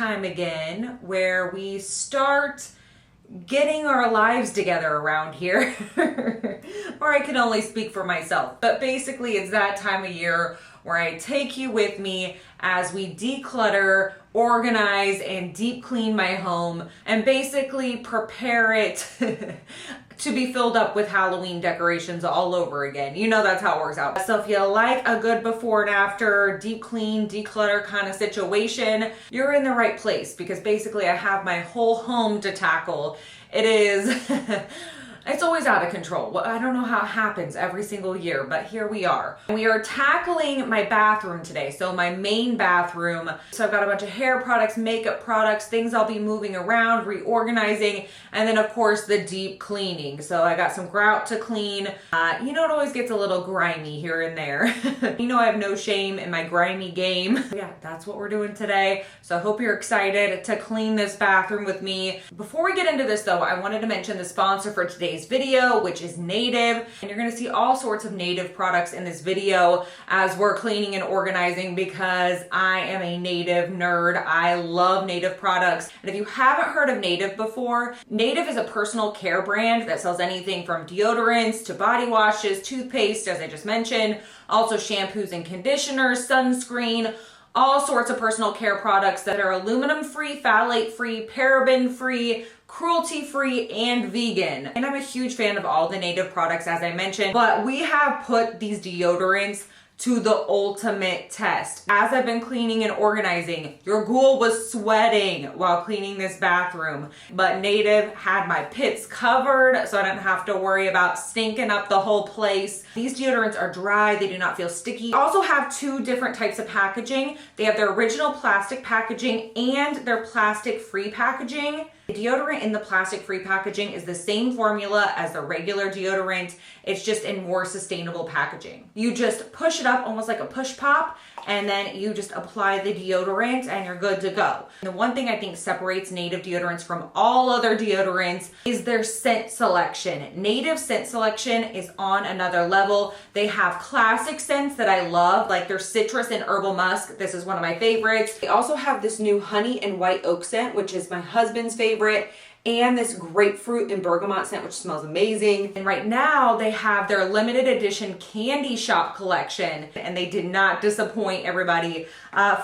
time again where we start getting our lives together around here. Or I can only speak for myself. But basically it's that time of year where I take you with me as we declutter, organize, and deep clean my home and basically prepare it to be filled up with Halloween decorations all over again. You know that's how it works out. So if you like a good before and after, deep clean, declutter kind of situation, you're in the right place because basically I have my whole home to tackle. It is... It's always out of control. Well, I don't know how it happens every single year, but here we are. We are tackling my bathroom today. So my main bathroom. So I've got a bunch of hair products, makeup products, things I'll be moving around, reorganizing, and then of course the deep cleaning. So I got some grout to clean. You know, it always gets a little grimy here and there. You know I have no shame in my grimy game. Yeah, that's what we're doing today. So I hope you're excited to clean this bathroom with me. Before we get into this though, I wanted to mention the sponsor for today's video, which is Native, and you're going to see all sorts of Native products in this video as we're cleaning and organizing because I am a Native nerd. I love Native products, and if you haven't heard of Native before, Native is a personal care brand that sells anything from deodorants to body washes, toothpaste, as I just mentioned, also shampoos and conditioners, sunscreen, all sorts of personal care products that are aluminum free, phthalate free, paraben free, cruelty free, and vegan. And I'm a huge fan of all the Native products, as I mentioned, but we have put these deodorants to the ultimate test. As I've been cleaning and organizing, your ghoul was sweating while cleaning this bathroom, but Native had my pits covered so I didn't have to worry about stinking up the whole place. These deodorants are dry, they do not feel sticky. They also have two different types of packaging. They have their original plastic packaging and their plastic-free packaging. The deodorant in the plastic-free packaging is the same formula as the regular deodorant. It's just in more sustainable packaging. You just push it up almost like a push pop, and then you just apply the deodorant and you're good to go. The one thing I think separates Native deodorants from all other deodorants is their scent selection. Native scent selection is on another level. They have classic scents that I love, like their citrus and herbal musk. This is one of my favorites. They also have this new honey and white oak scent, which is my husband's favorite, and this grapefruit and bergamot scent, which smells amazing. And right now they have their limited edition candy shop collection, and they did not disappoint everybody.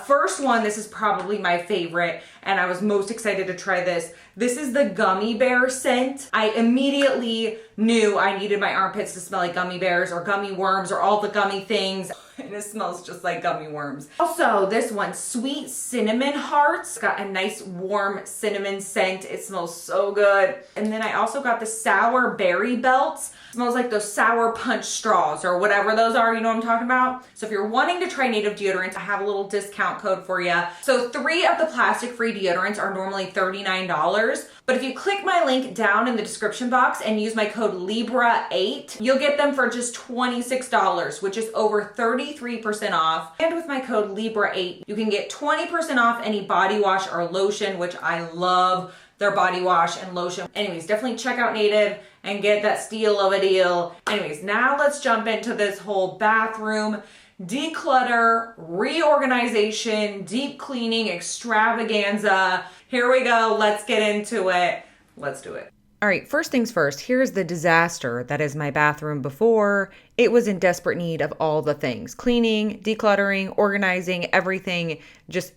First one, this is probably my favorite, and I was most excited to try this. This is the gummy bear scent. I immediately knew I needed my armpits to smell like gummy bears or gummy worms or all the gummy things. And it smells just like gummy worms. Also, this one, Sweet Cinnamon Hearts. Got a nice warm cinnamon scent. It smells so good. And then I also got the Sour Berry Belts. It smells like those Sour Punch straws or whatever those are, you know what I'm talking about? So if you're wanting to try Native deodorants, I have a little discount code for you. So 3 of the plastic-free deodorants are normally $39. But if you click my link down in the description box and use my code Libra8, you'll get them for just $26, which is over 33% off. And with my code Libra8, you can get 20% off any body wash or lotion, which I love their body wash and lotion. Anyways, definitely check out Native and get that steal of a deal. Anyways, now let's jump into this whole bathroom declutter, reorganization, deep cleaning extravaganza. Here we go. Let's get into it. Let's do it. All right, first things first, here's the disaster that is my bathroom before. It was in desperate need of all the things. Cleaning, decluttering, organizing, everything, just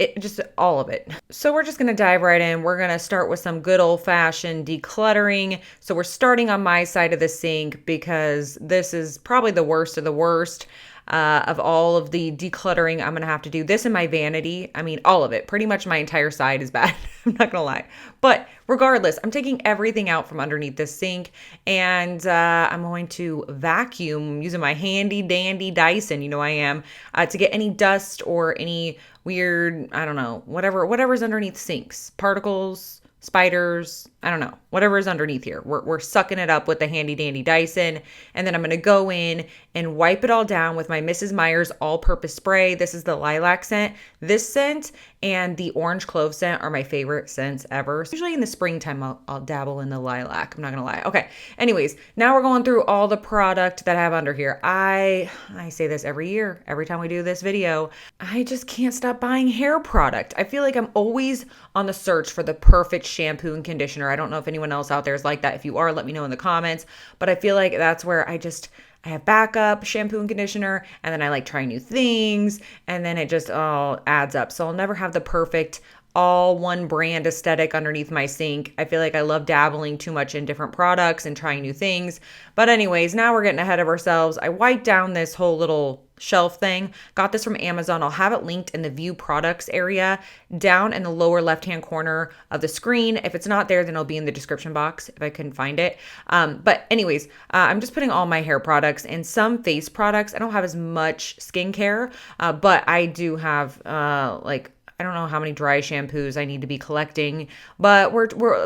all of it. So we're just gonna dive right in. We're gonna start with some good old-fashioned decluttering. So we're starting on my side of the sink because this is probably the worst of the worst. Of all of the decluttering I'm going to have to do. This and my vanity, I mean, all of it. Pretty much my entire side is bad. I'm not going to lie. But regardless, I'm taking everything out from underneath this sink, and I'm going to vacuum using my handy dandy Dyson, you know I am, to get any dust or any weird, I don't know, whatever's underneath sinks, particles, spiders, I don't know, whatever is underneath here. We're sucking it up with the handy dandy Dyson. And then I'm going to go in and wipe it all down with my Mrs. Meyer's all-purpose spray. This is the lilac scent. This scent and the orange clove scent are my favorite scents ever. Usually in the springtime, I'll dabble in the lilac. I'm not gonna lie. Okay. Anyways, now we're going through all the product that I have under here. I say this every year, every time we do this video. I just can't stop buying hair product. I feel like I'm always on the search for the perfect shampoo and conditioner. I don't know if anyone else out there is like that. If you are, let me know in the comments. But I feel like that's where I have backup shampoo and conditioner, and then I like trying new things, and then it just all adds up. So I'll never have the perfect all one brand aesthetic underneath my sink. I feel like I love dabbling too much in different products and trying new things. But anyways, now we're getting ahead of ourselves. I wiped down this whole little shelf thing. Got this from Amazon. I'll have it linked in the view products area down in the lower left-hand corner of the screen. If it's not there, then it'll be in the description box if I couldn't find it. But anyways, I'm just putting all my hair products and some face products. I don't have as much skincare, but I do have I don't know how many dry shampoos I need to be collecting, but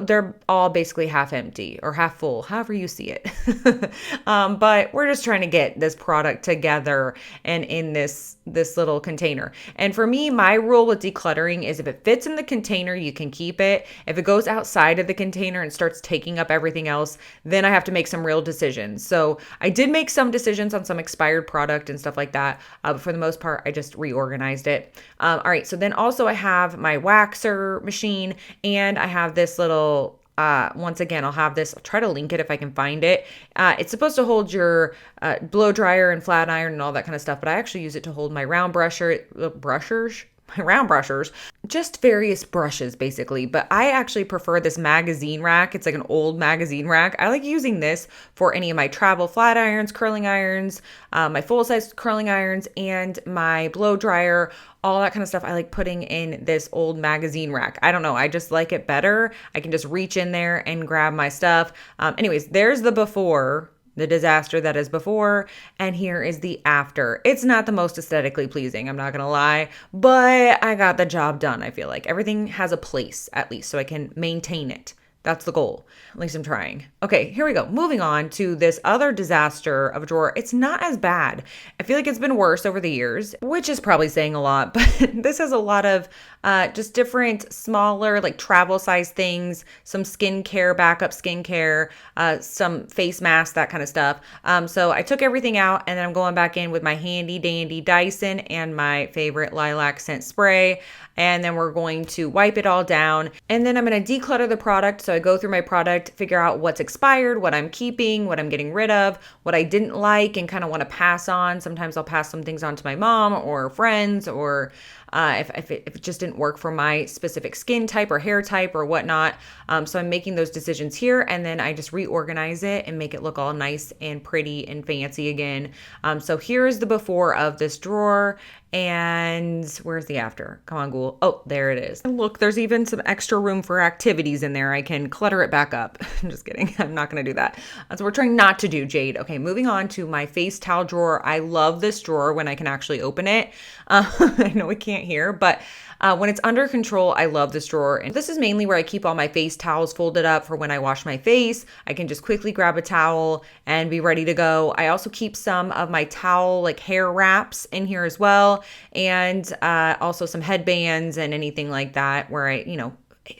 they're all basically half empty or half full, however you see it. But we're just trying to get this product together and in this little container. And for me, my rule with decluttering is if it fits in the container, you can keep it. If it goes outside of the container and starts taking up everything else, then I have to make some real decisions. So I did make some decisions on some expired product and stuff like that. But for the most part, I just reorganized it. All right. So then also I have my waxer machine, and I have this little once again, I'll try to link it if I can find it. It's supposed to hold your blow dryer and flat iron and all that kind of stuff, but I actually use it to hold my round round brushers, just various brushes basically. But I actually prefer this magazine rack. It's like an old magazine rack. I like using this for any of my travel flat irons, curling irons, my full-size curling irons, and my blow dryer, all that kind of stuff. I like putting in this old magazine rack. I don't know. I just like it better. I can just reach in there and grab my stuff. Anyways, there's the before, the disaster that is before, and here is the after. It's not the most aesthetically pleasing, I'm not gonna lie, but I got the job done. I feel like everything has a place, at least, so I can maintain it. That's the goal. At least I'm trying. Okay, here we go. Moving on to this other disaster of a drawer. It's not as bad. I feel like it's been worse over the years, which is probably saying a lot, but this has a lot of just different smaller like travel size things, some skincare, backup skincare, some face masks, that kind of stuff. So I took everything out, and then I'm going back in with my handy dandy Dyson and my favorite lilac scent spray. And then we're going to wipe it all down, and then I'm going to declutter the product. So I go through my product, figure out what's expired, what I'm keeping, what I'm getting rid of, what I didn't like and kind of want to pass on. Sometimes I'll pass some things on to my mom or friends, or if it just didn't work for my specific skin type or hair type or whatnot. So I'm making those decisions here, and then I just reorganize it and make it look all nice and pretty and fancy again. So here is the before of this drawer. And where's the after? Come on, Ghoul. Oh, there it is. And look, there's even some extra room for activities in there. I can clutter it back up. I'm just kidding. I'm not going to do that. That's what we're trying not to do, Jade. Okay, moving on to my face towel drawer. I love this drawer when I can actually open it. I know we can't hear, but when it's under control, I love this drawer. And this is mainly where I keep all my face towels folded up for when I wash my face. I can just quickly grab a towel and be ready to go. I also keep some of my towel, like hair wraps in here as well. And also some headbands and anything like that where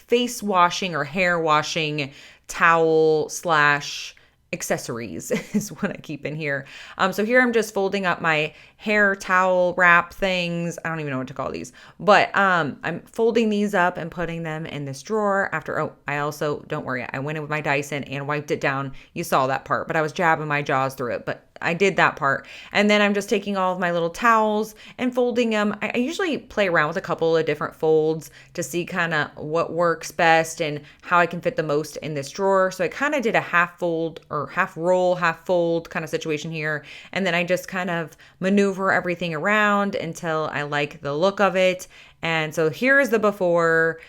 face washing or hair washing towel slash accessories is what I keep in here. So here I'm just folding up my hair towel wrap things. I don't even know what to call these, but I'm folding these up and putting them in this drawer I also, don't worry, I went in with my Dyson and wiped it down. You saw that part, but I was jabbing my jaws through it, but I did that part. And then I'm just taking all of my little towels and folding them. I usually play around with a couple of different folds to see kind of what works best and how I can fit the most in this drawer. So I kind of did a half fold or half roll, half fold kind of situation here. And then I just kind of maneuver everything around until I like the look of it. And so here is the before.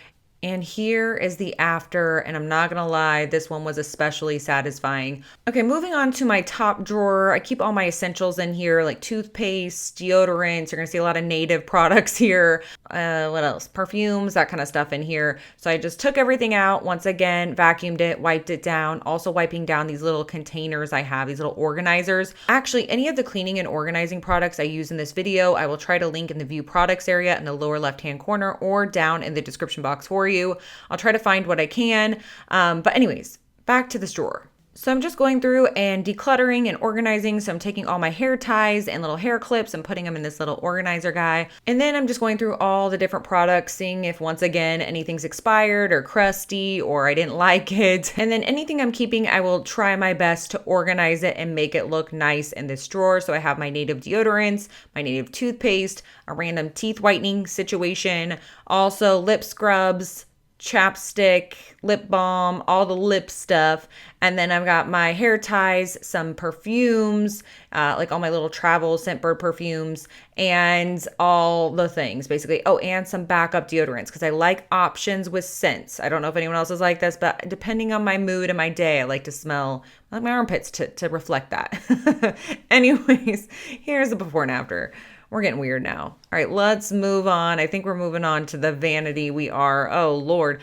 And here is the after, and I'm not gonna lie, this one was especially satisfying. Okay, moving on to my top drawer. I keep all my essentials in here, like toothpaste, deodorants. You're gonna see a lot of native products here. what else? Perfumes, that kind of stuff in here. So I just took everything out once again, vacuumed it, wiped it down, also wiping down these little containers I have, these little organizers. Actually, any of the cleaning and organizing products I use in this video, I will try to link in the view products area in the lower left-hand corner or down in the description box for you. I'll try to find what I can. But anyways, back to this drawer. So I'm just going through and decluttering and organizing. So I'm taking all my hair ties and little hair clips and putting them in this little organizer guy. And then I'm just going through all the different products, seeing if once again anything's expired or crusty or I didn't like it. And then anything I'm keeping, I will try my best to organize it and make it look nice in this drawer. So I have my native deodorants, my native toothpaste, a random teeth whitening situation, also lip scrubs, chapstick, lip balm, all the lip stuff. And then I've got my hair ties, some perfumes, like all my little travel Scentbird perfumes and all the things basically. Oh, and some backup deodorants because I like options with scents. I don't know if anyone else is like this, but depending on my mood and my day, I like to smell like my armpits to reflect that. Anyways, here's the before and after. We're getting weird now. All right, let's move on. I think we're moving on to the vanity. We are, oh Lord.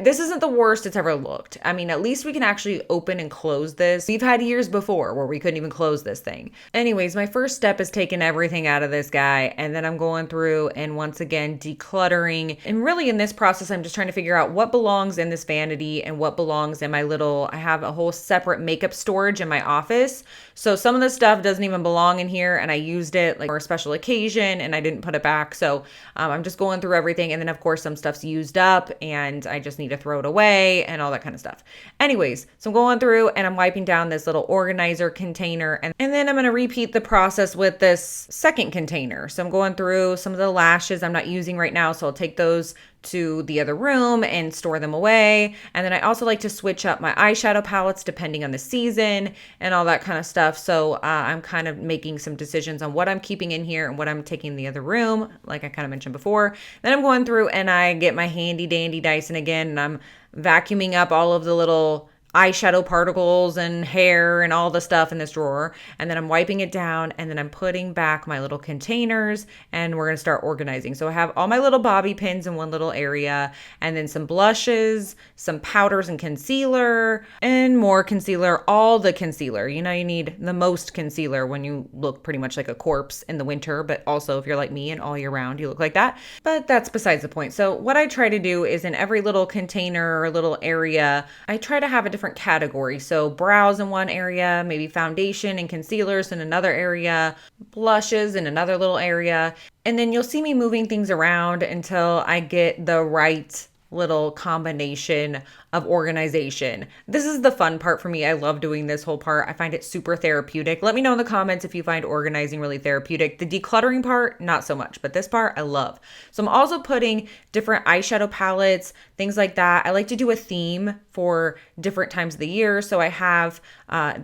This isn't the worst it's ever looked. I mean, at least we can actually open and close this. We've had years before where we couldn't even close this thing. Anyways, my first step is taking everything out of this guy. And then I'm going through and once again, decluttering. And really in this process, I'm just trying to figure out what belongs in this vanity and what belongs in my little, I have a whole separate makeup storage in my office. So some of the stuff doesn't even belong in here. And I used it like for a special occasion and I didn't put it back. So I'm just going through everything. And then of course, some stuff's used up and I just need to throw it away and all that kind of stuff. Anyways, so I'm going through and I'm wiping down this little organizer container and then I'm going to repeat the process with this second container. So I'm going through some of the lashes I'm not using right now. So I'll take those to the other room and store them away. And then I also like to switch up my eyeshadow palettes depending on the season and all that kind of stuff. So I'm kind of making some decisions on what I'm keeping in here and what I'm taking in the other room, like I kind of mentioned before. Then I'm going through and I get my handy dandy Dyson again and I'm vacuuming up all of the little eyeshadow particles and hair and all the stuff in this drawer. And then I'm wiping it down and then I'm putting back my little containers and we're going to start organizing. So I have all my little bobby pins in one little area and then some blushes, some powders and concealer and more concealer, all the concealer. You know, you need the most concealer when you look pretty much like a corpse in the winter, but also if you're like me and all year round, you look like that. But that's besides the point. So what I try to do is in every little container or little area, I try to have a different category. So brows in one area, maybe foundation and concealers in another area, blushes in another little area. And then you'll see me moving things around until I get the right little combination of organization. This is the fun part for me. I love doing this whole part. I find it super therapeutic. Let me know in the comments if you find organizing really therapeutic. The decluttering part, not so much, but this part I love. So I'm also putting different eyeshadow palettes, things like that. I like to do a theme for different times of the year. So I have,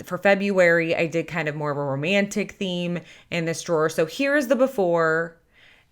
for February, I did kind of more of a romantic theme in this drawer. So here's the before.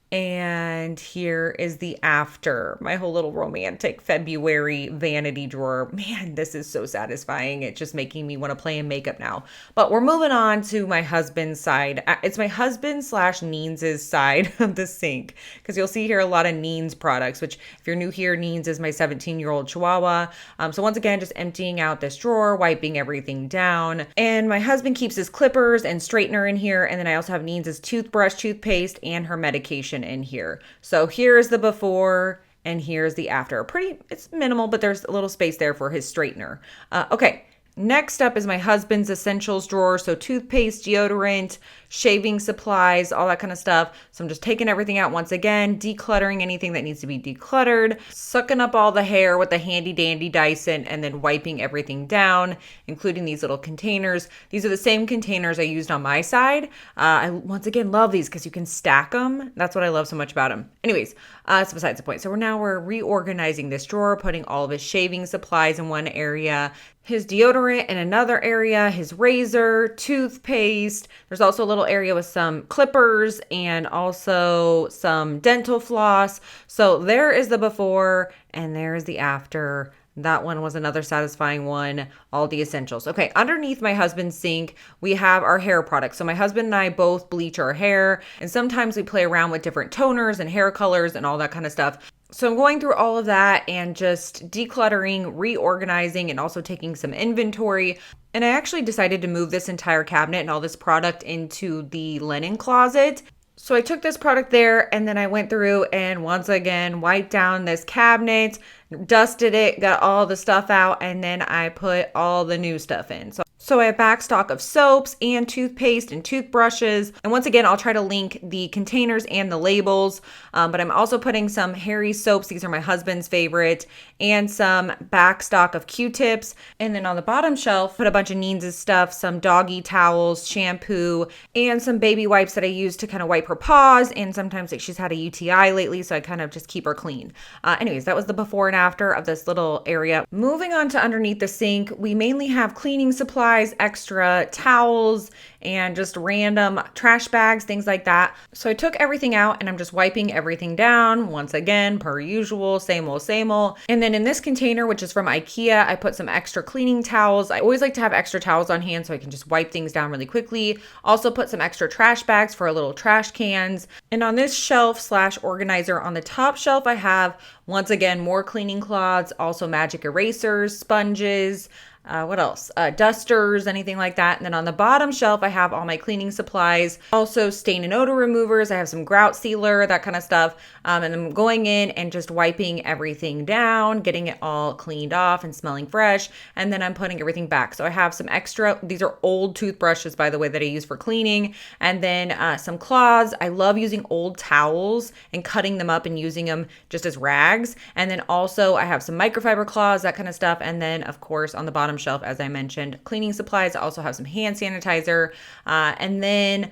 And here is the after, my whole little romantic February vanity drawer. Man, this is so satisfying. It's just making me want to play in makeup now. But we're moving on to my husband's side. It's my husband / Neens' side of the sink. Because you'll see here a lot of Neens products, which if you're new here, Neens is my 17-year-old Chihuahua. So once again, just emptying out this drawer, wiping everything down. And my husband keeps his clippers and straightener in here. And then I also have Neens' toothbrush, toothpaste, and her medication in here. So here's the before and here's the after. It's minimal, but there's a little space there for his straightener. Okay. Next up is my husband's essentials drawer. So toothpaste, deodorant, shaving supplies, all that kind of stuff. So I'm just taking everything out once again, decluttering anything that needs to be decluttered, sucking up all the hair with the handy dandy Dyson, and then wiping everything down, including these little containers. These are the same containers I used on my side. I once again love these because you can stack them. That's what I love so much about them. Anyways, it's besides the point. So we're reorganizing this drawer, putting all of his shaving supplies in one area, his deodorant in another area, his razor, toothpaste. There's also a little area with some clippers and also some dental floss. So there is the before and there's the after. That one was another satisfying one. All the essentials. Okay, underneath my husband's sink, we have our hair products. So my husband and I both bleach our hair, and sometimes we play around with different toners and hair colors and all that kind of stuff. So I'm going through all of that and just decluttering, reorganizing, and also taking some inventory. And I actually decided to move this entire cabinet and all this product into the linen closet. So I took this product there, and then I went through and once again wiped down this cabinet, dusted it, got all the stuff out, and then I put all the new stuff in. So I have backstock of soaps and toothpaste and toothbrushes. And once again, I'll try to link the containers and the labels. But I'm also putting some Harry soaps. These are my husband's favorite. And some backstock of Q-tips. And then on the bottom shelf, put a bunch of Neen's stuff, some doggy towels, shampoo, and some baby wipes that I use to kind of wipe her paws. And sometimes like she's had a UTI lately, so I kind of just keep her clean. Anyways, that was the before and after of this little area. Moving on to underneath the sink, we mainly have cleaning supplies, extra towels, and just random trash bags, things like that. So I took everything out and I'm just wiping everything down once again, per usual, same old, same old. And then in this container, which is from IKEA, I put some extra cleaning towels. I always like to have extra towels on hand so I can just wipe things down really quickly. Also put some extra trash bags for our little trash cans. And on this shelf slash organizer on the top shelf, I have once again more cleaning cloths, also magic erasers, sponges, what else? Dusters, anything like that. And then on the bottom shelf, I have all my cleaning supplies, also stain and odor removers. I have some grout sealer, that kind of stuff. And I'm going in and just wiping everything down, getting it all cleaned off and smelling fresh. And then I'm putting everything back. So I have some extra, these are old toothbrushes, by the way, that I use for cleaning. And then some cloths. I love using old towels and cutting them up and using them just as rags. And then also I have some microfiber cloths, that kind of stuff. And then of course on the bottom shelf, as I mentioned, cleaning supplies. I also have some hand sanitizer. And then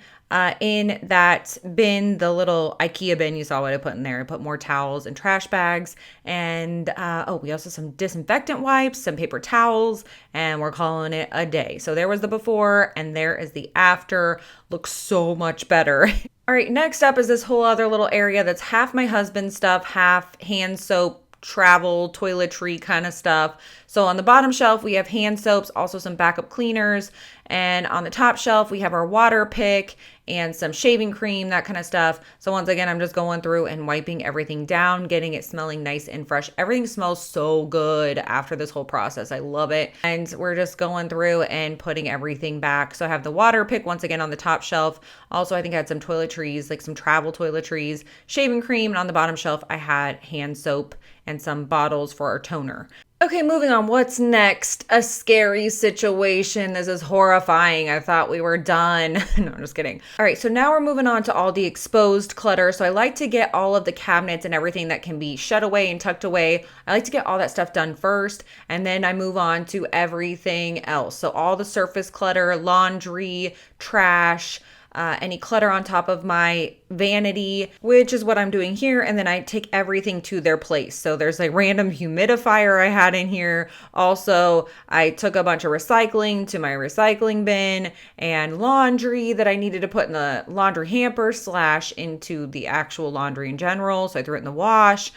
in that bin, the little IKEA bin, you saw what I put in there. I put more towels and trash bags. And we also have some disinfectant wipes, some paper towels, and we're calling it a day. So there was the before and there is the after. Looks so much better. All right, next up is this whole other little area that's half my husband's stuff, half hand soap, travel, toiletry kind of stuff. So on the bottom shelf, we have hand soaps, also some backup cleaners. And on the top shelf, we have our water pick and some shaving cream, that kind of stuff. So once again, I'm just going through and wiping everything down, getting it smelling nice and fresh. Everything smells so good after this whole process. I love it. And we're just going through and putting everything back. So I have the water pick once again on the top shelf. Also, I think I had some toiletries, like some travel toiletries, shaving cream. And on the bottom shelf, I had hand soap and some bottles for our toner. Okay, moving on. What's next? A scary situation. This is horrifying. I thought we were done. No, I'm just kidding. All right, so now we're moving on to all the exposed clutter. So I like to get all of the cabinets and everything that can be shut away and tucked away. I like to get all that stuff done first, and then I move on to everything else. So all the surface clutter, laundry, trash, any clutter on top of my vanity, which is what I'm doing here. And then I take everything to their place. So there's a random humidifier I had in here. Also, I took a bunch of recycling to my recycling bin and laundry that I needed to put in the laundry hamper / into the actual laundry in general. So I threw it in the wash.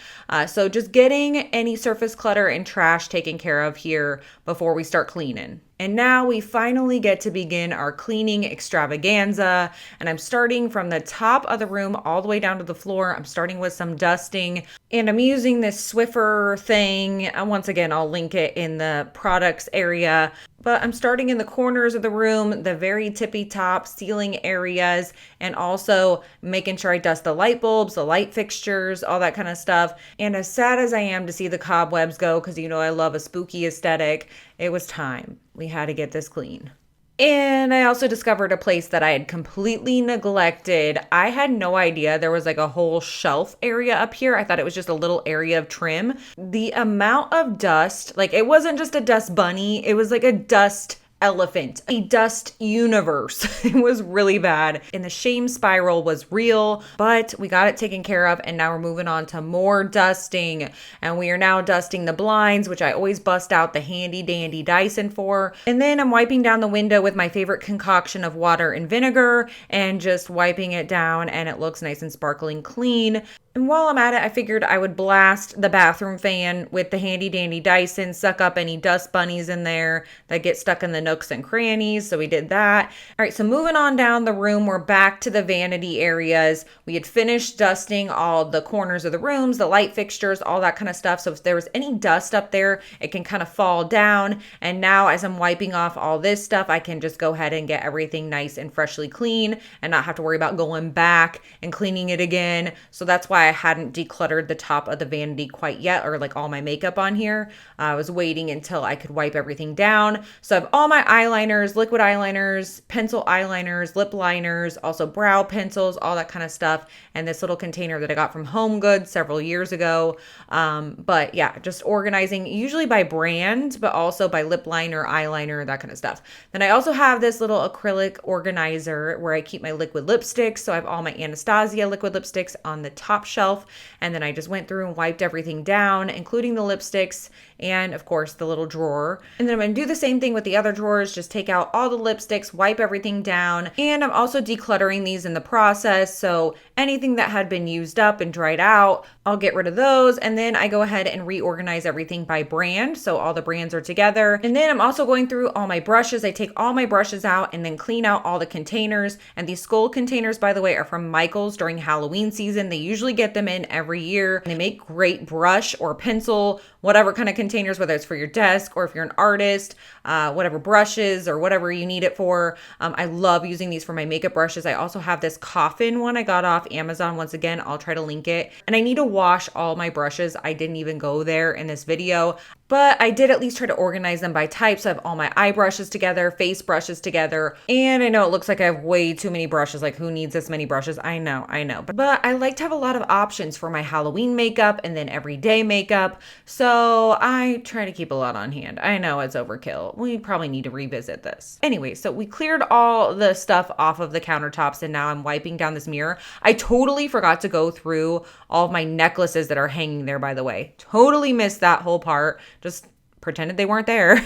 So just getting any surface clutter and trash taken care of here before we start cleaning. And now we finally get to begin our cleaning extravaganza. And I'm starting from the top of the room all the way down to the floor. I'm starting with some dusting. And I'm using this Swiffer thing. And once again, I'll link it in the products area. But I'm starting in the corners of the room, the very tippy top ceiling areas, and also making sure I dust the light bulbs, the light fixtures, all that kind of stuff. And as sad as I am to see the cobwebs go, because you know I love a spooky aesthetic, it was time. We had to get this clean. And I also discovered a place that I had completely neglected. I had no idea there was like a whole shelf area up here. I thought it was just a little area of trim. The amount of dust, like it wasn't just a dust bunny, it was like a dust elephant, a dust universe. It was really bad. And the shame spiral was real, but we got it taken care of. And now we're moving on to more dusting. And we are now dusting the blinds, which I always bust out the handy dandy Dyson for. And then I'm wiping down the window with my favorite concoction of water and vinegar and just wiping it down, and it looks nice and sparkling clean. And while I'm at it, I figured I would blast the bathroom fan with the handy dandy Dyson, suck up any dust bunnies in there that get stuck in the nooks and crannies. So we did that. All right, so moving on down the room, we're back to the vanity areas. We had finished dusting all the corners of the rooms, the light fixtures, all that kind of stuff. So if there was any dust up there, it can kind of fall down. And now as I'm wiping off all this stuff, I can just go ahead and get everything nice and freshly clean and not have to worry about going back and cleaning it again. So that's why I hadn't decluttered the top of the vanity quite yet, or like all my makeup on here. I was waiting until I could wipe everything down. So I have all my eyeliners, liquid eyeliners, pencil eyeliners, lip liners, also brow pencils, all that kind of stuff. And this little container that I got from Home Goods several years ago. But yeah, just organizing usually by brand, but also by lip liner, eyeliner, that kind of stuff. Then I also have this little acrylic organizer where I keep my liquid lipsticks. So I have all my Anastasia liquid lipsticks on the top shelf. And then I just went through and wiped everything down, including the lipsticks and of course the little drawer. And then I'm going to do the same thing with the other drawers, just take out all the lipsticks, wipe everything down. And I'm also decluttering these in the process. So anything that had been used up and dried out, I'll get rid of those. And then I go ahead and reorganize everything by brand. So all the brands are together. And then I'm also going through all my brushes. I take all my brushes out and then clean out all the containers. And these skull containers, by the way, are from Michael's during Halloween season. They usually get them in every year. And they make great brush or pencil, whatever kind of containers, whether it's for your desk or if you're an artist, whatever brushes or whatever you need it for. I love using these for my makeup brushes. I also have this coffin one I got off Amazon. Once again, I'll try to link it. And I need to wash all my brushes. I didn't even go there in this video, but I did at least try to organize them by type. So I have all my eye brushes together, face brushes together. And I know it looks like I have way too many brushes. Like, who needs this many brushes? I know. But I like to have a lot of options for my Halloween makeup and then everyday makeup. So I try to keep a lot on hand. I know it's overkill. We probably need to revisit this. Anyway, so we cleared all the stuff off of the countertops and now I'm wiping down this mirror. I totally forgot to go through all of my necklaces that are hanging there, by the way. Totally missed that whole part. Just pretended they weren't there.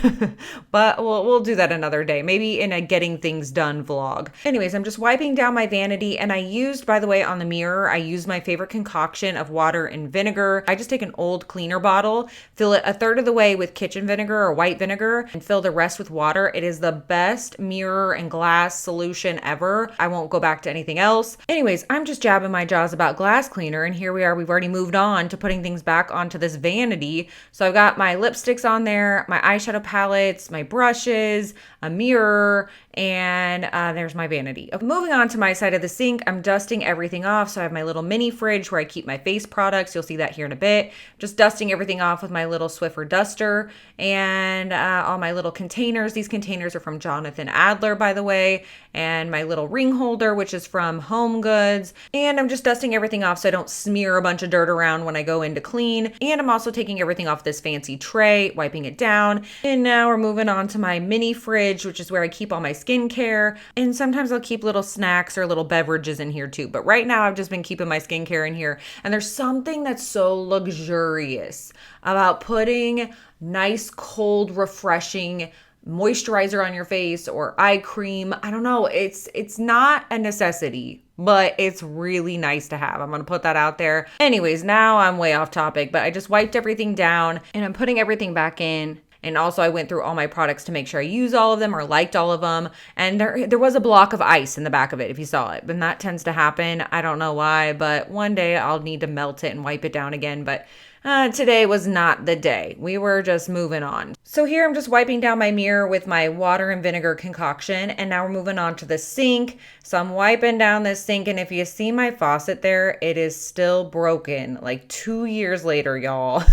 But we'll do that another day, maybe in a getting things done vlog. Anyways, I'm just wiping down my vanity and I used, by the way, on the mirror, I used my favorite concoction of water and vinegar. I just take an old cleaner bottle, fill it a third of the way with kitchen vinegar or white vinegar and fill the rest with water. It is the best mirror and glass solution ever. I won't go back to anything else. Anyways, I'm just jabbing my jaws about glass cleaner and here we are. We've already moved on to putting things back onto this vanity. So I've got my lipsticks on there, my eyeshadow palettes, my brushes, a mirror, and there's my vanity. Okay, moving on to my side of the sink, I'm dusting everything off. So I have my little mini fridge where I keep my face products. You'll see that here in a bit. Just dusting everything off with my little Swiffer duster and all my little containers. These containers are from Jonathan Adler, by the way, and my little ring holder, which is from Home Goods. And I'm just dusting everything off so I don't smear a bunch of dirt around when I go in to clean. And I'm also taking everything off this fancy tray, wiping it down. And now we're moving on to my mini fridge, which is where I keep all my skincare. And sometimes I'll keep little snacks or little beverages in here too. But right now I've just been keeping my skincare in here. And there's something that's so luxurious about putting nice, cold, refreshing moisturizer on your face or eye cream. I don't know. It's not a necessity, but it's really nice to have. I'm going to put that out there. Anyways, now I'm way off topic, but I just wiped everything down and I'm putting everything back in. And also I went through all my products to make sure I use all of them or liked all of them. And there was a block of ice in the back of it, if you saw it. And that tends to happen. I don't know why, but one day I'll need to melt it and wipe it down again. But today was not the day. We were just moving on. So here I'm just wiping down my mirror with my water and vinegar concoction. And now we're moving on to the sink. So I'm wiping down this sink. And if you see my faucet there, it is still broken like 2 years later, y'all.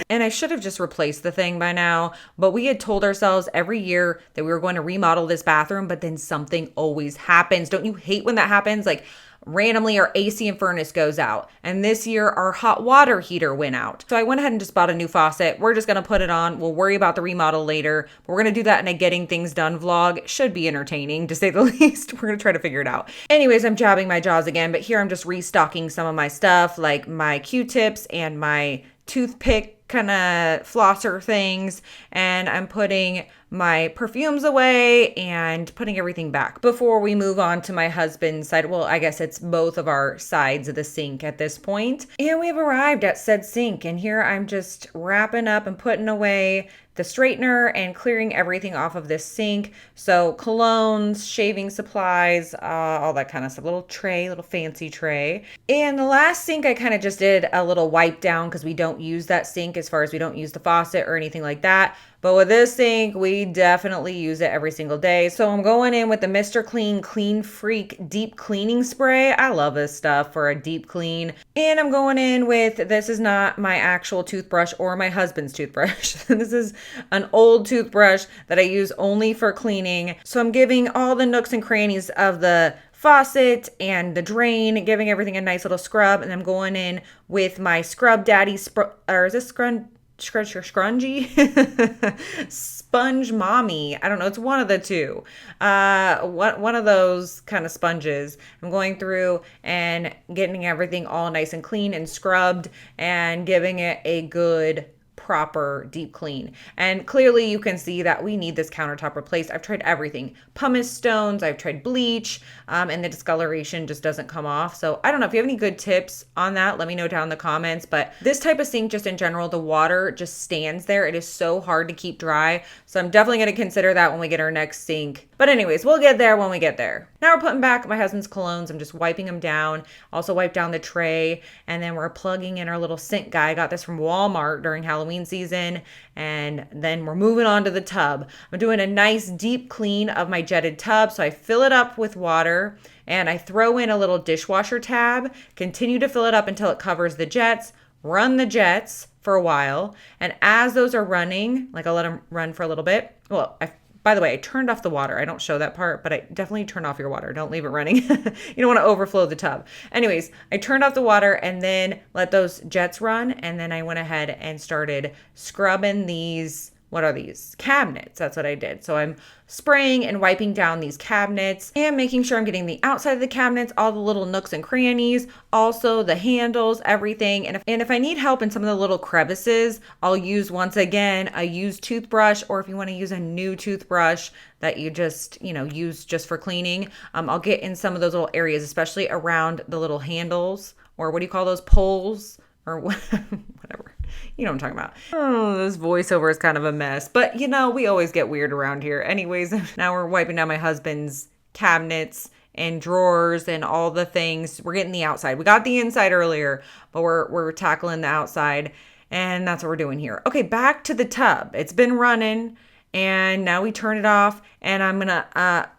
And I should have just replaced the thing by now. But we had told ourselves every year that we were going to remodel this bathroom, but then something always happens. Don't you hate when that happens? Like, randomly our AC and furnace goes out. And this year our hot water heater went out. So I went ahead and just bought a new faucet. We're just going to put it on. We'll worry about the remodel later. But we're going to do that in a getting things done vlog. It should be entertaining to say the least. We're going to try to figure it out. Anyways, I'm jabbing my jaws again, but here I'm just restocking some of my stuff like my Q-tips and my toothpick kind of flosser things, and I'm putting my perfumes away and putting everything back before we move on to my husband's side. Well, I guess it's both of our sides of the sink at this point. And we've arrived at said sink, and here I'm just wrapping up and putting away the straightener and clearing everything off of this sink. So colognes, shaving supplies, all that kind of stuff. Little fancy tray. And the last sink I kind of just did a little wipe down because we don't use that sink, as far as we don't use the faucet or anything like that. But with this sink, we definitely use it every single day. So I'm going in with the Mr. Clean Clean Freak Deep Cleaning Spray. I love this stuff for a deep clean. And I'm going in with, this is not my actual toothbrush or my husband's toothbrush. This is an old toothbrush that I use only for cleaning. So I'm giving all the nooks and crannies of the faucet and the drain, giving everything a nice little scrub. And I'm going in with my Scrub Daddy, scrungy sponge mommy. I don't know. It's one of the two. One of those kind of sponges. I'm going through and getting everything all nice and clean and scrubbed and giving it a good proper deep clean. And clearly you can see that we need this countertop replaced. I've tried everything. Pumice stones, I've tried bleach, and the discoloration just doesn't come off. So I don't know if you have any good tips on that, let me know down in the comments. But this type of sink, just in general, the water just stands there. It is so hard to keep dry. So I'm definitely going to consider that when we get our next sink. But anyways, we'll get there when we get there. Now we're putting back my husband's colognes. I'm just wiping them down. Also wipe down the tray. And then we're plugging in our little sink guy. I got this from Walmart during Halloween season. And then we're moving on to the tub. I'm doing a nice deep clean of my jetted tub. So I fill it up with water and I throw in a little dishwasher tab, continue to fill it up until it covers the jets, run the jets for a while. And as those are running, like I'll let them run for a little bit. Well, by the way, I turned off the water. I don't show that part, but I definitely turn off your water. Don't leave it running. You don't want to overflow the tub. Anyways, I turned off the water and then let those jets run. And then I went ahead and started scrubbing these. What are these? Cabinets. That's what I did. So I'm spraying and wiping down these cabinets and making sure I'm getting the outside of the cabinets, all the little nooks and crannies, also the handles, everything. And if I need help in some of the little crevices, I'll use, once again, a used toothbrush, or if you want to use a new toothbrush that you just, use just for cleaning, I'll get in some of those little areas, especially around the little handles, or what do you call those, poles? Or whatever. You know what I'm talking about. Oh, this voiceover is kind of a mess. But, we always get weird around here. Anyways, now we're wiping down my husband's cabinets and drawers and all the things. We're getting the outside. We got the inside earlier, but we're tackling the outside. And that's what we're doing here. Okay, back to the tub. It's been running. And now we turn it off. And I'm going to,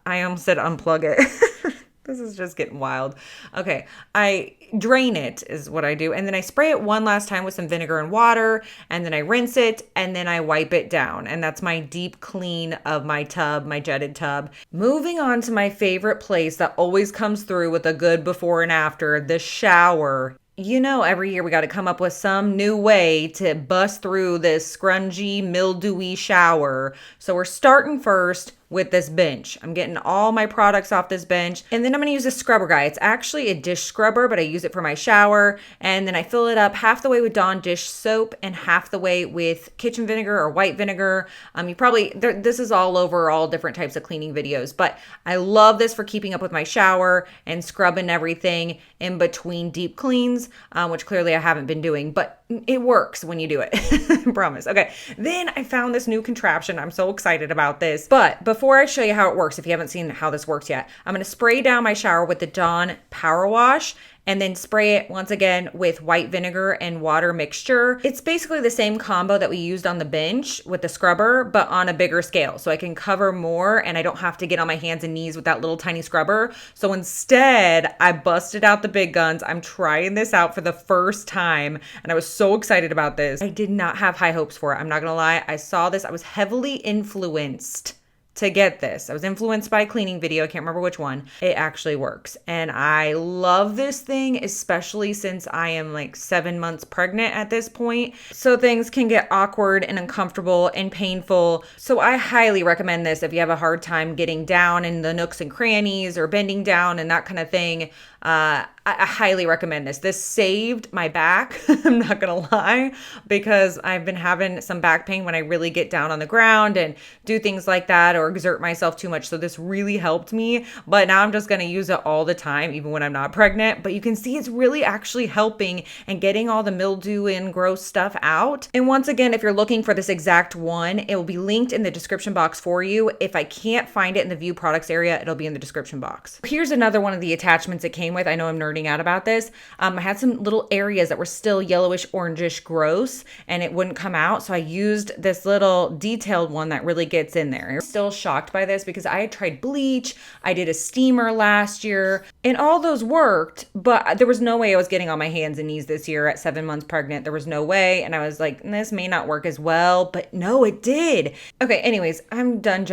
I almost said unplug it. This is just getting wild. Okay, I drain it is what I do. And then I spray it one last time with some vinegar and water. And then I rinse it. And then I wipe it down. And that's my deep clean of my tub, my jetted tub. Moving on to my favorite place that always comes through with a good before and after, the shower. Every year we got to come up with some new way to bust through this scrungy, mildewy shower. So we're starting first with this bench. I'm getting all my products off this bench. And then I'm going to use a scrubber guy. It's actually a dish scrubber, but I use it for my shower. And then I fill it up half the way with Dawn dish soap and half the way with kitchen vinegar or white vinegar. This is all over all different types of cleaning videos, but I love this for keeping up with my shower and scrubbing everything in between deep cleans, which clearly I haven't been doing, but it works when you do it. I promise. Okay. Then I found this new contraption. I'm so excited about this. But before I show you how it works, if you haven't seen how this works yet, I'm going to spray down my shower with the Dawn Power Wash and then spray it once again with white vinegar and water mixture. It's basically the same combo that we used on the bench with the scrubber, but on a bigger scale. So I can cover more and I don't have to get on my hands and knees with that little tiny scrubber. So instead, I busted out the big guns. I'm trying this out for the first time and I was so excited about this. I did not have high hopes for it. I'm not gonna lie. I saw this. I was heavily influenced to get this. I was influenced by a cleaning video. I can't remember which one. It actually works. And I love this thing, especially since I am like 7 months pregnant at this point. So things can get awkward and uncomfortable and painful. So I highly recommend this if you have a hard time getting down in the nooks and crannies or bending down and that kind of thing. I highly recommend this. This saved my back. I'm not going to lie, because I've been having some back pain when I really get down on the ground and do things like that or exert myself too much. So this really helped me, but now I'm just going to use it all the time, even when I'm not pregnant. But you can see it's really actually helping and getting all the mildew and gross stuff out. And once again, if you're looking for this exact one, it will be linked in the description box for you. If I can't find it in the view products area, it'll be in the description box. Here's another one of the attachments it came with. I know I'm nerding out about this. I had some little areas that were still yellowish, orangish, gross, and it wouldn't come out. So I used this little detailed one that really gets in there. I'm still shocked by this because I had tried bleach. I did a steamer last year and all those worked, but there was no way I was getting on my hands and knees this year at 7 months pregnant. There was no way. And I was like, this may not work as well, but no, it did. Okay. Anyways, I'm not done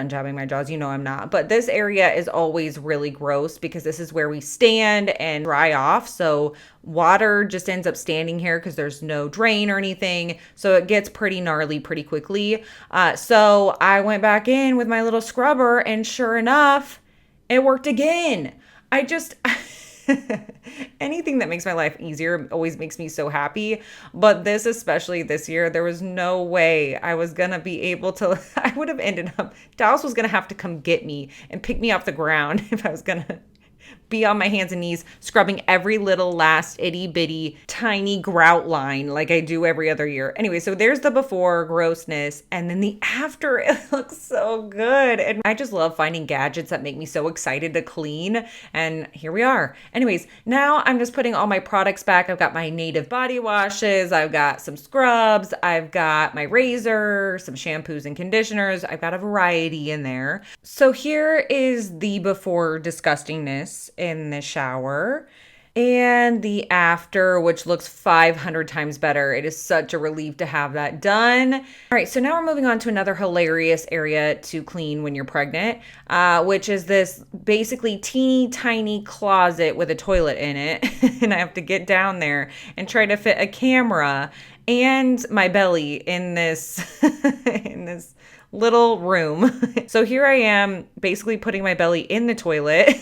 jabbing my jaws. You know, I'm not, but this area is always really gross because this is where we stand and dry off. So water just ends up standing here because there's no drain or anything. So it gets pretty gnarly pretty quickly. So I went back in with my little scrubber and sure enough, it worked again. Anything that makes my life easier always makes me so happy. But this, especially this year, there was no way I was going to be able to, I would have ended up, Dallas was going to have to come get me and pick me off the ground if I was going to be on my hands and knees, scrubbing every little last itty bitty tiny grout line like I do every other year. Anyway, so there's the before grossness, and then the after, it looks so good. And I just love finding gadgets that make me so excited to clean. And here we are. Anyways, now I'm just putting all my products back. I've got my native body washes. I've got some scrubs. I've got my razor, some shampoos and conditioners. I've got a variety in there. So here is the before disgustingness in the shower and the after, which looks 500 times better. It is such a relief to have that done. All right, so now we're moving on to another hilarious area to clean when you're pregnant, which is this basically teeny tiny closet with a toilet in it. And I have to get down there and try to fit a camera and my belly in this in this little room. So here I am basically putting my belly in the toilet.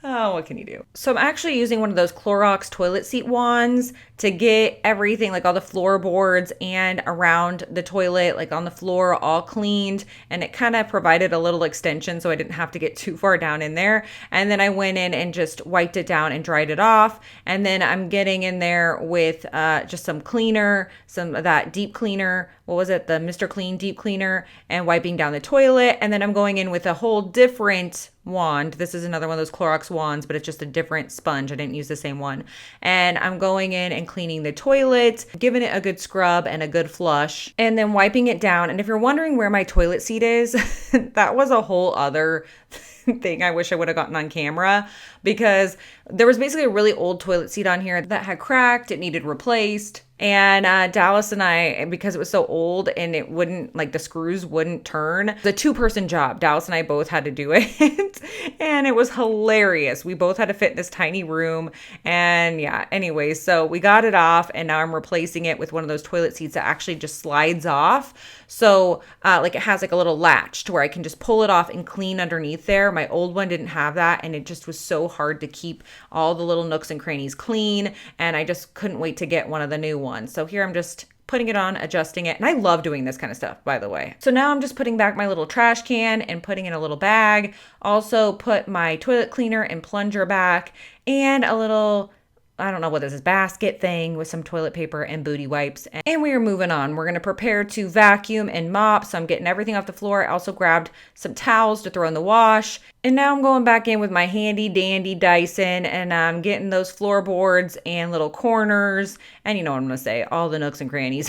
Oh, what can you do? So I'm actually using one of those Clorox toilet seat wands to get everything, like all the floorboards and around the toilet, like on the floor, all cleaned. And it kind of provided a little extension so I didn't have to get too far down in there. And then I went in and just wiped it down and dried it off. And then I'm getting in there with just some cleaner, some of that deep cleaner. What was it? The Mr. Clean deep cleaner, and wiping down the toilet. And then I'm going in with a whole different wand. This is another one of those Clorox wands, but it's just a different sponge. I didn't use the same one. And I'm going in and cleaning the toilet, giving it a good scrub and a good flush, and then wiping it down. And if you're wondering where my toilet seat is, that was a whole other thing I wish I would have gotten on camera, because there was basically a really old toilet seat on here that had cracked. It needed replaced. And Dallas and I, because it was so old and it wouldn't, like the screws wouldn't turn, the 2-person job, Dallas and I both had to do it. And it was hilarious. We both had to fit in this tiny room. And yeah, anyway, so we got it off and now I'm replacing it with one of those toilet seats that actually just slides off. So like it has like a little latch to where I can just pull it off and clean underneath there. My old one didn't have that. And it just was so hard to keep all the little nooks and crannies clean. And I just couldn't wait to get one of the new ones. So here I'm just putting it on, adjusting it. And I love doing this kind of stuff, by the way. So now I'm just putting back my little trash can and putting in a little bag. Also put my toilet cleaner and plunger back and a little, I don't know what this is, basket thing with some toilet paper and booty wipes. And we are moving on. We're going to prepare to vacuum and mop. So I'm getting everything off the floor. I also grabbed some towels to throw in the wash. And now I'm going back in with my handy dandy Dyson and I'm getting those floorboards and little corners. And you know what I'm going to say, all the nooks and crannies.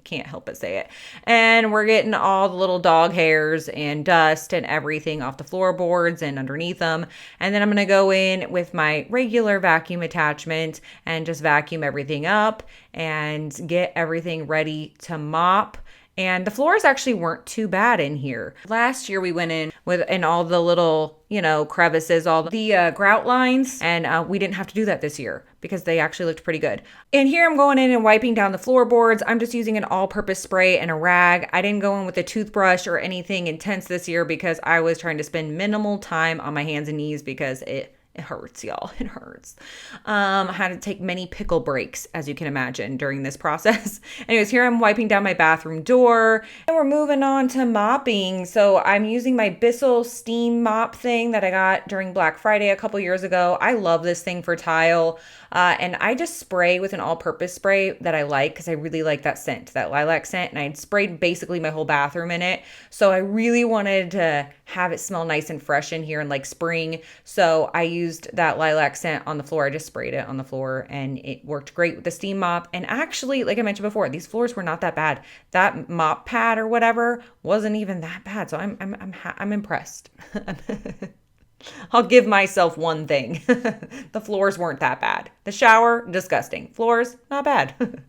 Can't help but say it. And we're getting all the little dog hairs and dust and everything off the floorboards and underneath them. And then I'm going to go in with my regular vacuum attachment and just vacuum everything up and get everything ready to mop And the floors actually weren't too bad in here. Last year we went in in all the little, crevices, all the grout lines, and we didn't have to do that this year because they actually looked pretty good. And here I'm going in and wiping down the floorboards. I'm just using an all-purpose spray and a rag. I didn't go in with a toothbrush or anything intense this year because I was trying to spend minimal time on my hands and knees because it hurts, y'all. It hurts. I had to take many pickle breaks, as you can imagine, during this process. Anyways, here I'm wiping down my bathroom door, and we're moving on to mopping. So I'm using my Bissell steam mop thing that I got during Black Friday a couple years ago. I love this thing for tile. And I just spray with an all-purpose spray that I like because I really like that scent, that lilac scent. And I sprayed basically my whole bathroom in it. So I really wanted to have it smell nice and fresh in here and like spring. So I used that lilac scent on the floor. I just sprayed it on the floor and it worked great with the steam mop. And actually, like I mentioned before, these floors were not that bad. That mop pad or whatever wasn't even that bad. So I'm impressed. I'll give myself one thing. The floors weren't that bad. The shower, disgusting. Floors, not bad.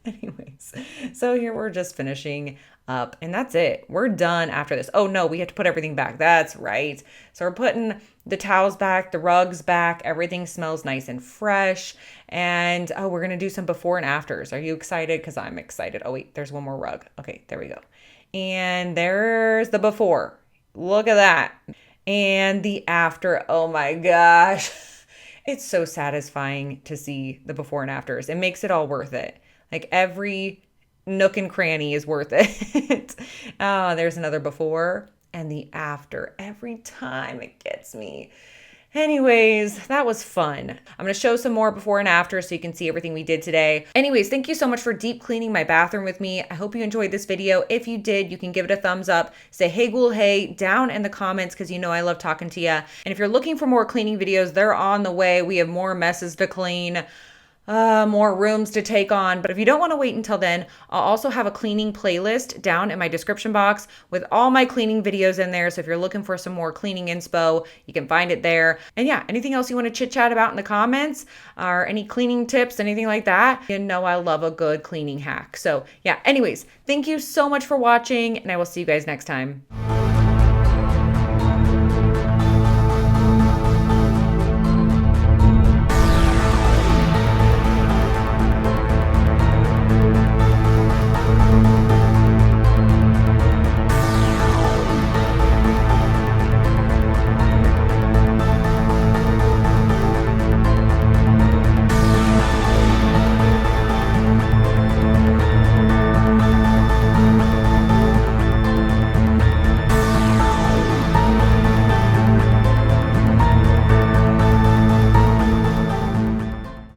Anyways, so here we're just finishing up and that's it. We're done after this. Oh no, we have to put everything back. That's right. So we're putting the towels back, the rugs back. Everything smells nice and fresh. And we're going to do some before and afters. Are you excited? Because I'm excited. Oh wait, there's one more rug. Okay, there we go. And there's the before. Look at that. And the after, oh my gosh. It's so satisfying to see the before and afters. It makes it all worth it. Like every nook and cranny is worth it. Oh, there's another before and the after. Every time it gets me. Anyways, that was fun. I'm going to show some more before and after so you can see everything we did today. Anyways, thank you so much for deep cleaning my bathroom with me. I hope you enjoyed this video. If you did, you can give it a thumbs up. Say hey ghoul hey down in the comments because you know I love talking to you. And if you're looking for more cleaning videos, they're on the way. We have more messes to clean. More rooms to take on. But if you don't want to wait until then, I'll also have a cleaning playlist down in my description box with all my cleaning videos in there. So if you're looking for some more cleaning inspo, you can find it there. And yeah, anything else you want to chit chat about in the comments or any cleaning tips, anything like that, you know I love a good cleaning hack. So yeah, anyways, thank you so much for watching and I will see you guys next time.